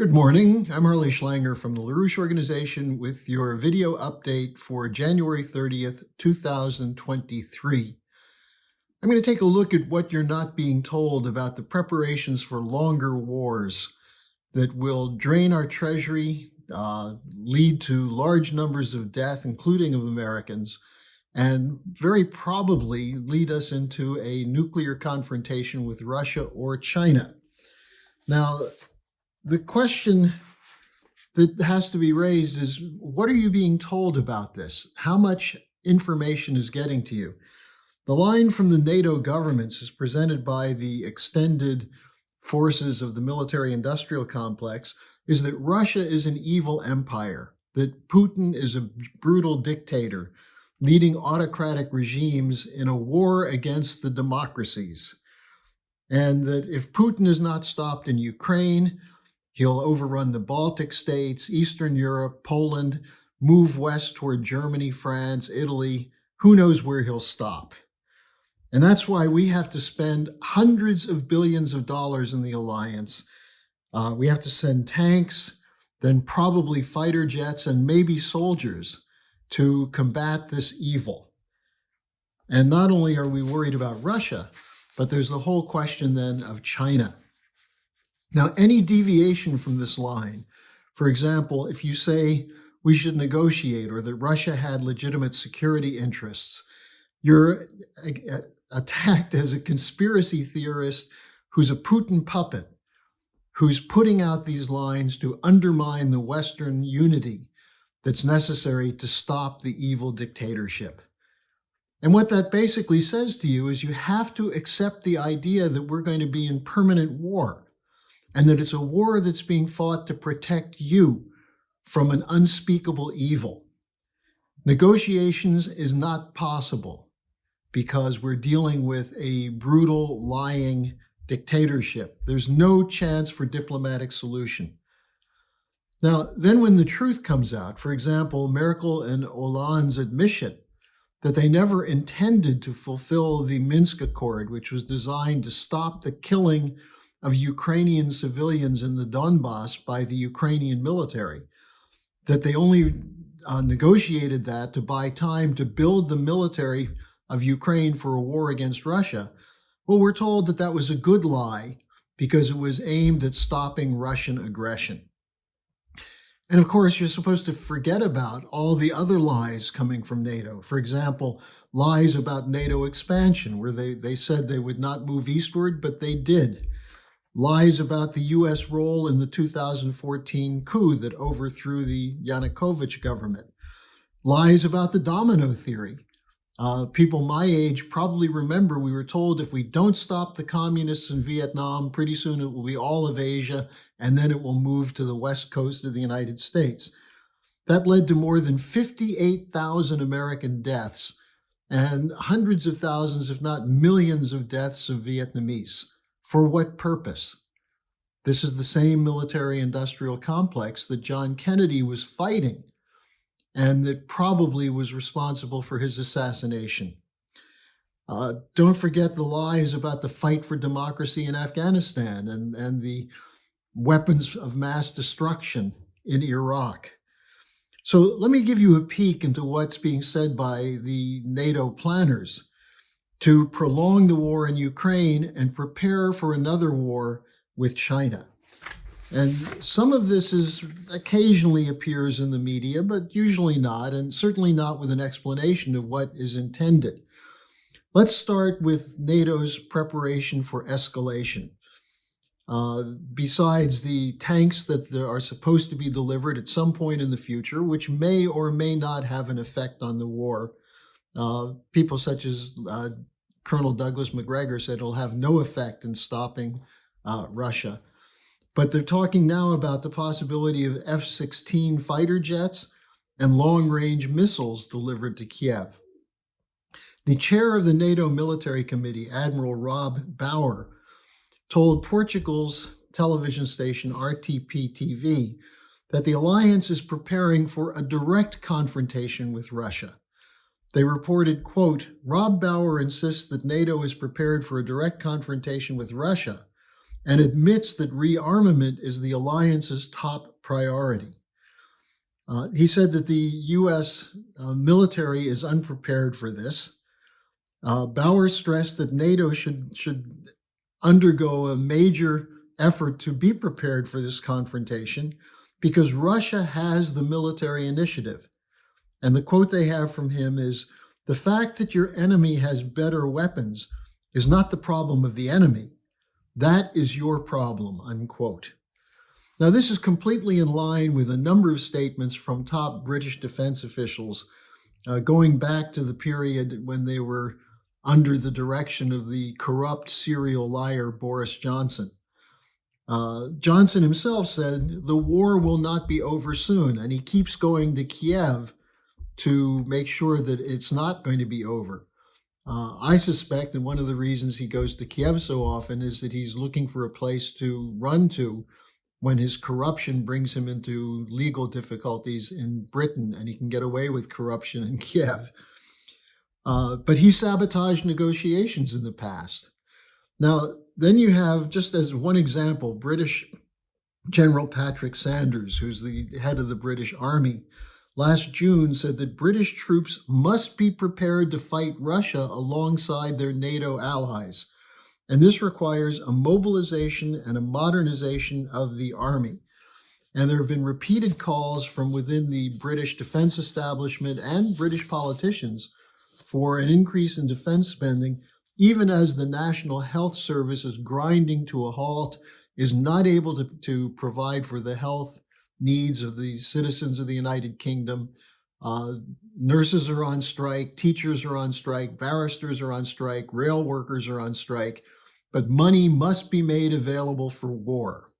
Good morning. I'm Harley Schlanger from the LaRouche Organization with your video update for January 30th, 2023. I'm going to take a look at what you're not being told about the preparations for longer wars that will drain our treasury, lead to large numbers of death, including of Americans, and very probably lead us into a nuclear confrontation with Russia or China. Now, the question that has to be raised is, what are you being told about this? How much information is getting to you? The line from the NATO governments is presented by the extended forces of the military-industrial complex is that Russia is an evil empire, that Putin is a brutal dictator leading autocratic regimes in a war against the democracies, and that if Putin is not stopped in Ukraine, he'll overrun the Baltic states, Eastern Europe, Poland, move west toward Germany, France, Italy. Who knows where he'll stop? And that's why we have to spend hundreds of billions of dollars in the alliance. We have to send tanks, then probably fighter jets and maybe soldiers to combat this evil. And not only are we worried about Russia, but there's the whole question then of China. Now, any deviation from this line, for example, if you say we should negotiate or that Russia had legitimate security interests, you're attacked as a conspiracy theorist who's a Putin puppet, who's putting out these lines to undermine the Western unity that's necessary to stop the evil dictatorship. And what that basically says to you is you have to accept the idea that we're going to be in permanent war, and that it's a war that's being fought to protect you from an unspeakable evil. Negotiations is not possible because we're dealing with a brutal, lying dictatorship. There's no chance for diplomatic solution. Now, then when the truth comes out, for example, Merkel and Hollande's admission that they never intended to fulfill the Minsk Accord, which was designed to stop the killing of Ukrainian civilians in the Donbas by the Ukrainian military, that they only negotiated that to buy time to build the military of Ukraine for a war against Russia. Well, we're told that that was a good lie because it was aimed at stopping Russian aggression. And of course, you're supposed to forget about all the other lies coming from NATO. For example, lies about NATO expansion, where they said they would not move eastward, but they did. Lies about the U.S. role in the 2014 coup that overthrew the Yanukovych government. Lies about the domino theory. People my age probably remember we were told if we don't stop the communists in Vietnam, pretty soon it will be all of Asia, and then it will move to the west coast of the United States. That led to more than 58,000 American deaths and hundreds of thousands, if not millions, of deaths of Vietnamese. For what purpose? This is the same military-industrial complex that John Kennedy was fighting and that probably was responsible for his assassination. Don't forget the lies about the fight for democracy in Afghanistan and the weapons of mass destruction in Iraq. So let me give you a peek into what's being said by the NATO planners to prolong the war in Ukraine and prepare for another war with China. And some of this occasionally appears in the media, but usually not, and certainly not with an explanation of what is intended. Let's start with NATO's preparation for escalation. Besides the tanks that are supposed to be delivered at some point in the future, which may or may not have an effect on the war, people such as Colonel Douglas Macgregor said it'll have no effect in stopping Russia. But they're talking now about the possibility of F-16 fighter jets and long-range missiles delivered to Kiev. The chair of the NATO Military Committee, Admiral Rob Bauer, told Portugal's television station RTP-TV that the alliance is preparing for a direct confrontation with Russia. They reported, quote, Rob Bauer insists that NATO is prepared for a direct confrontation with Russia and admits that rearmament is the alliance's top priority. He said that the U.S. Military is unprepared for this. Bauer stressed that NATO should undergo a major effort to be prepared for this confrontation because Russia has the military initiative. And the quote they have from him is, "The fact that your enemy has better weapons is not the problem of the enemy. That is your problem," unquote. Now, this is completely in line with a number of statements from top British defense officials going back to the period when they were under the direction of the corrupt serial liar Boris Johnson. Johnson himself said, "The war will not be over soon," and he keeps going to Kiev to make sure that it's not going to be over. I suspect that one of the reasons he goes to Kiev so often is that he's looking for a place to run to when his corruption brings him into legal difficulties in Britain and he can get away with corruption in Kiev. But he sabotaged negotiations in the past. Now, then you have, just as one example, British General Patrick Sanders, who's the head of the British Army, last June said that British troops must be prepared to fight Russia alongside their NATO allies. And this requires a mobilization and a modernization of the army. And there have been repeated calls from within the British defense establishment and British politicians for an increase in defense spending, even as the National Health Service is grinding to a halt, is not able to provide for the health needs of the citizens of the United Kingdom. Nurses are on strike, teachers are on strike, barristers are on strike, rail workers are on strike, but money must be made available for war.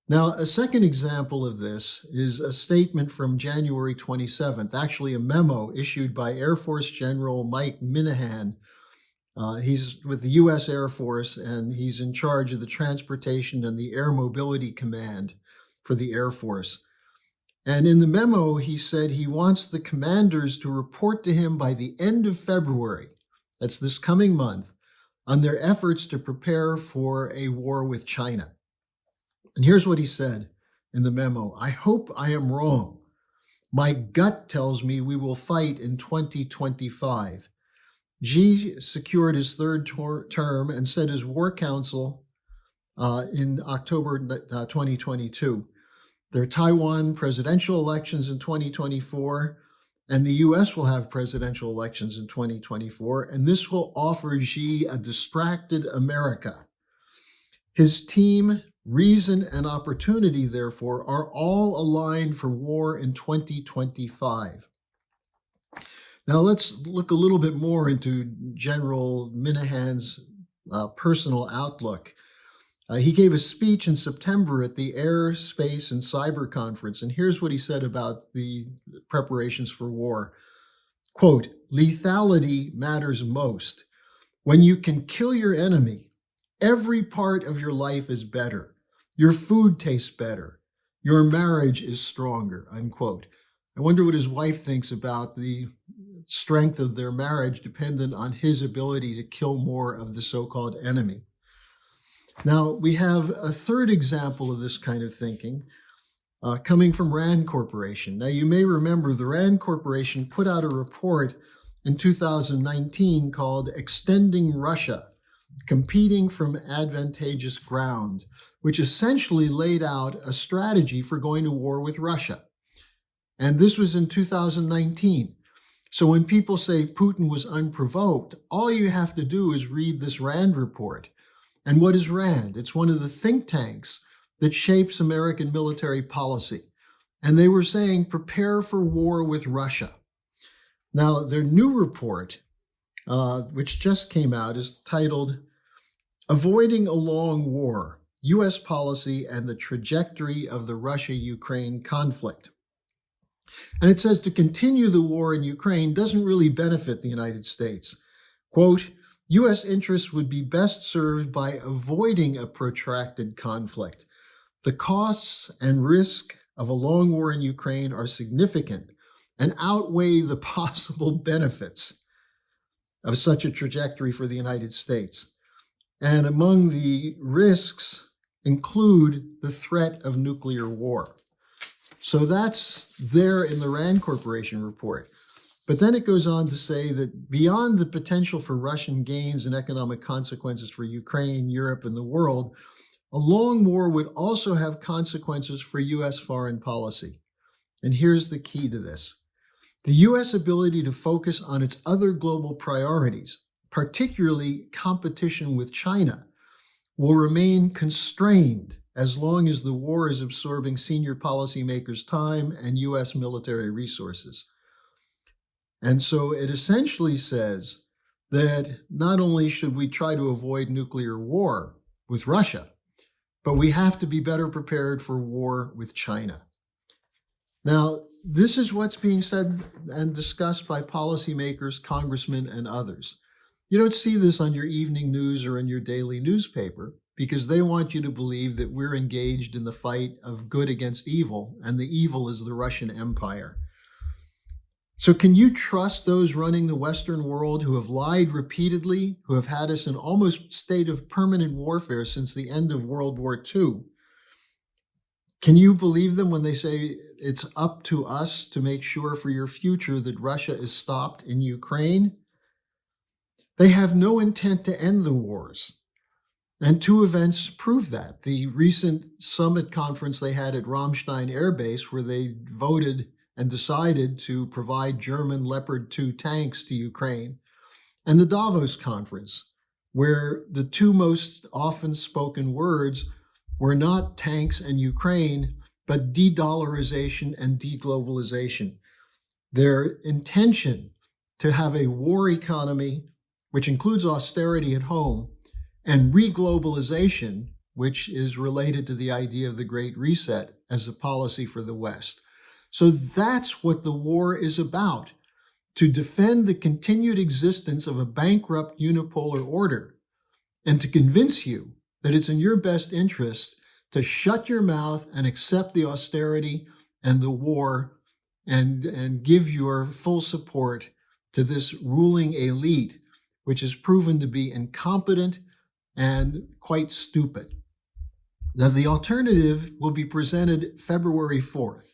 Now, a second example of this is a statement from January 27th, actually a memo issued by Air Force General Mike Minahan. He's with the U.S. Air Force, and he's in charge of the Transportation and the Air Mobility Command for the Air Force. And in the memo, he said he wants the commanders to report to him by the end of February, that's this coming month, on their efforts to prepare for a war with China. And here's what he said in the memo: "I hope I am wrong. My gut tells me we will fight in 2025. Xi secured his third term and set his war council in October 2022. There are Taiwan presidential elections in 2024, and the U.S. will have presidential elections in 2024, and this will offer Xi a distracted America. His team, reason, and opportunity, therefore, are all aligned for war in 2025. Now let's look a little bit more into General Minahan's personal outlook. He gave a speech in September at the Air, Space, and Cyber Conference, and here's what he said about the preparations for war. Quote, "Lethality matters most. When you can kill your enemy, every part of your life is better. Your food tastes better. Your marriage is stronger," unquote. I wonder what his wife thinks about the strength of their marriage dependent on his ability to kill more of the so-called enemy. Now, we have a third example of this kind of thinking coming from RAND Corporation. Now, you may remember the RAND Corporation put out a report in 2019 called Extending Russia, Competing from Advantageous Ground, which essentially laid out a strategy for going to war with Russia. And this was in 2019. So when people say Putin was unprovoked, all you have to do is read this RAND report. And what is RAND? It's one of the think tanks that shapes American military policy. And they were saying, prepare for war with Russia. Now, their new report, which just came out, is titled Avoiding a Long War, U.S. Policy and the Trajectory of the Russia-Ukraine Conflict. And it says to continue the war in Ukraine doesn't really benefit the United States. Quote, U.S. interests would be best served by avoiding a protracted conflict. The costs and risk of a long war in Ukraine are significant and outweigh the possible benefits of such a trajectory for the United States. And among the risks include the threat of nuclear war. So that's there in the RAND Corporation report. But then it goes on to say that beyond the potential for Russian gains and economic consequences for Ukraine, Europe, and the world, a long war would also have consequences for U.S. foreign policy. And here's the key to this. The U.S. ability to focus on its other global priorities, particularly competition with China, will remain constrained as long as the war is absorbing senior policymakers' time and U.S. military resources. And so it essentially says that not only should we try to avoid nuclear war with Russia, but we have to be better prepared for war with China. Now, this is what's being said and discussed by policymakers, congressmen, and others. You don't see this on your evening news or in your daily newspaper because they want you to believe that we're engaged in the fight of good against evil, and the evil is the Russian Empire. So can you trust those running the Western world who have lied repeatedly, who have had us in almost state of permanent warfare since the end of World War II? Can you believe them when they say it's up to us to make sure for your future that Russia is stopped in Ukraine? They have no intent to end the wars. And two events prove that. The recent summit conference they had at Ramstein Air Base, where they voted and decided to provide German Leopard 2 tanks to Ukraine, and the Davos conference, where the two most often spoken words were not tanks and Ukraine, but de-dollarization and de-globalization. Their intention to have a war economy, which includes austerity at home, and re-globalization, which is related to the idea of the Great Reset as a policy for the West. So that's what the war is about, to defend the continued existence of a bankrupt unipolar order and to convince you that it's in your best interest to shut your mouth and accept the austerity and the war and give your full support to this ruling elite, which is proven to be incompetent and quite stupid. Now, the alternative will be presented February 4th.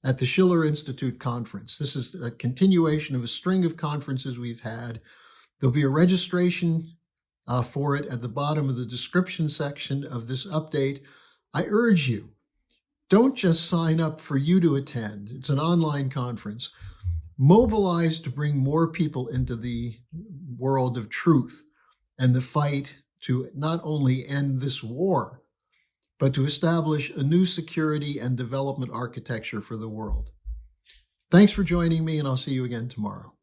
At the Schiller Institute conference. This is a continuation of a string of conferences we've had. There'll be a registration for it at the bottom of the description section of this update. I urge you, don't just sign up for you to attend. It's an online conference. Mobilize to bring more people into the world of truth and the fight to not only end this war, but to establish a new security and development architecture for the world. Thanks for joining me, and I'll see you again tomorrow.